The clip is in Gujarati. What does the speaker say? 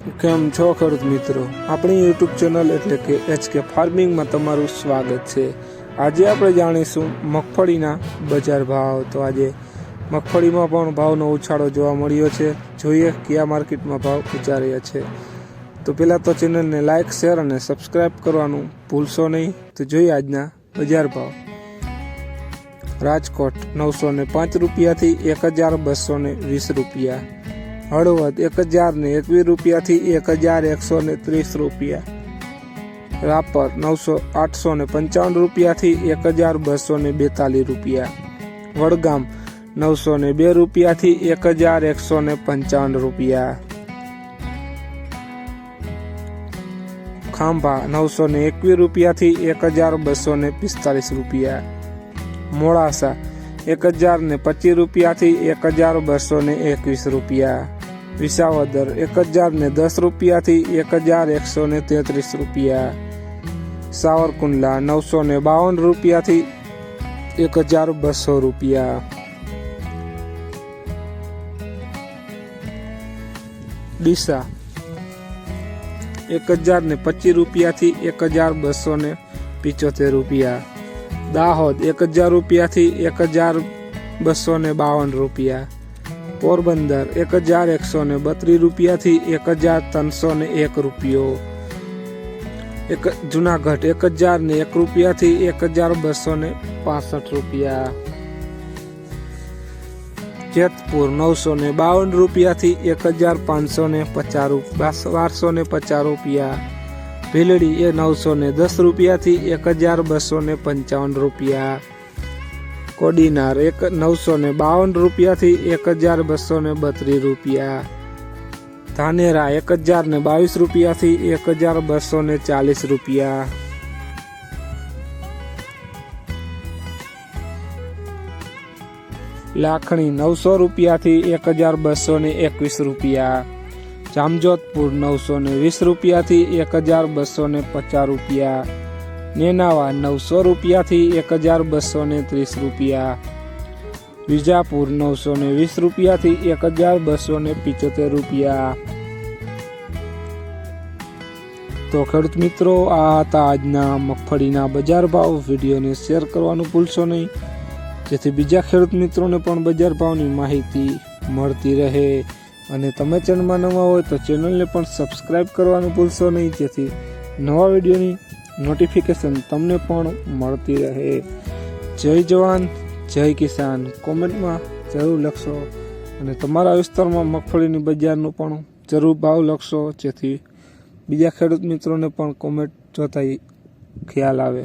કેમ છો ખેડૂત મિત્રો, આપણી યુટ્યુબ ચેનલ એટલે કે HK ફાર્મિંગમાં તમારું સ્વાગત છે। આજે આપણે જાણીશું મગફળીના બજાર ભાવ। તો આજે મગફળીમાં પણ ભાવનો ઉછાળો જોવા મળ્યો છે। જોઈએ કયા માર્કેટમાં ભાવ ઊંચા રહ્યા છે। તો પહેલાં તો ચેનલને લાઇક, શેર અને સબસ્ક્રાઈબ કરવાનું ભૂલશો નહીં। તો જોઈએ આજના બજાર ભાવ। રાજકોટ 905 રૂપિયાથી 1220 રૂપિયા, હળવદ 1021 રૂપિયાથી 1130 રૂપિયા, રાપર 855 રૂપિયાથી 1242 રૂપિયા, વડગામ 902 રૂપિયાથી 1155 રૂપિયા, ખાંભા 921 રૂપિયાથી 1245 રૂપિયા, મોડાસા 1025 રૂપિયાથી 1221 રૂપિયા, વિસાવદર 1010 રૂપિયાથી 1133 રૂપિયા, સાવરકુંડલા 952 રૂપિયાથી 1200 રૂપિયા, ડીસા 1025 રૂપિયાથી 1275 રૂપિયા, દાહોદ 1000 રૂપિયાથી 1252 રૂપિયા, પોરબંદર 1132 રૂપિયાથી 1301 રૂપિયો, જુનાગઢ 1001 રૂપિયાથી 1265 રૂપિયા, જેતપુર 952 રૂપિયાથી 1250 રૂપિયા, ભીલડી 910 રૂપિયાથી 1255 રૂપિયા, કોડીનાર 952 રૂપિયાથી 1232 રૂપિયા, ધાનેરા 1022 રૂપિયાથી 1240 રૂપિયા, લાખણી 900 રૂપિયાથી 1221 રૂપિયા, જામજોધપુર 920 રૂપિયાથી 1250 રૂપિયા, નેનાવા 900 રૂપિયાથી 1230 રૂપિયા, વિજાપુર 920 રૂપિયાથી 1275 રૂપિયા। તો ખેડૂત મિત્રો, આ હતા આજના મગફળીના બજાર ભાવ। વિડીયોને શેર કરવાનું ભૂલશો નહીં, જેથી બીજા ખેડૂત મિત્રોને પણ બજાર ભાવની માહિતી મળતી રહે। અને તમે ચેનલમાં નવા હોય તો ચેનલને પણ સબસ્ક્રાઈબ કરવાનું ભૂલશો નહીં, જેથી નવા વિડીયોની નોટિફિકેશન તમને પણ મળતી રહે। જય જવાન, જય કિસાન કોમેન્ટમાં જરૂર લખશો, અને તમારા વિસ્તારમાં મગફળીની બજારનું પણ જરૂર ભાવ લખશો, જેથી બીજા ખેડૂત મિત્રોને પણ કોમેન્ટ જોતા ખ્યાલ આવે।